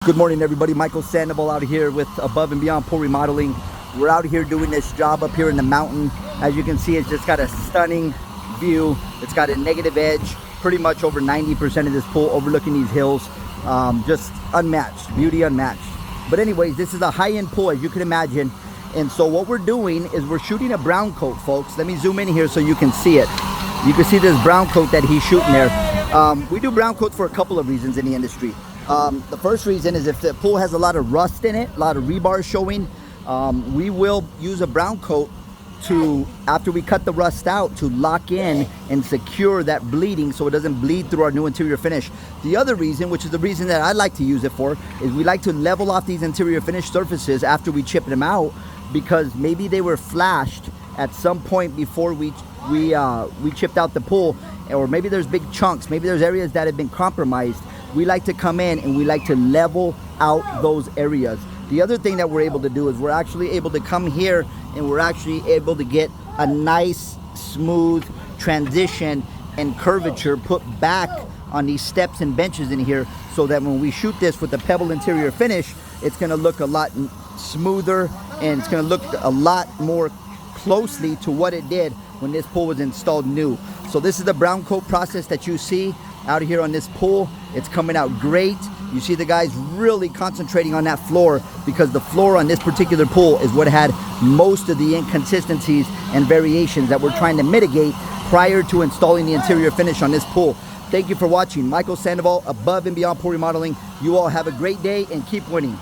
Good morning, everybody. Michael Sandoval out here with Above and Beyond Pool Remodeling. We're out here doing this job up here in the mountain. As you can see, it's just got a stunning view. It's got a negative edge, pretty much over 90% of this pool overlooking these hills. Just unmatched, beauty unmatched. But anyways, this is a high-end pool, as you can imagine. And so what we're doing is we're shooting a brown coat, folks. Let me zoom in here so you can see it. You can see this brown coat that he's shooting there. We do brown coats for a couple of reasons in the industry. The first reason is if the pool has a lot of rust in it, a lot of rebar showing, we will use a brown coat to, after we cut the rust out, to lock in and secure that bleeding so it doesn't bleed through our new interior finish. The other reason, which is the reason that I like to use it for, is we like to level off these interior finish surfaces after we chip them out, because maybe they were flashed at some point before we chipped out the pool, or maybe there's big chunks, maybe there's areas that have been compromised. We like to come in and we like to level out those areas. The other thing that we're able to do is we're actually able to come here and we're actually able to get a nice smooth transition and curvature put back on these steps and benches in here, so that when we shoot this with the pebble interior finish, it's going to look a lot smoother and it's going to look a lot more closely to what it did when this pool was installed new. So this is the brown coat process that you see out here on this pool. It's coming out great. You see the guys really concentrating on that floor, because the floor on this particular pool is what had most of the inconsistencies and variations that we're trying to mitigate prior to installing the interior finish on this pool. Thank you for watching. Michael Sandoval, Above and Beyond Pool Remodeling. You all have a great day and keep winning.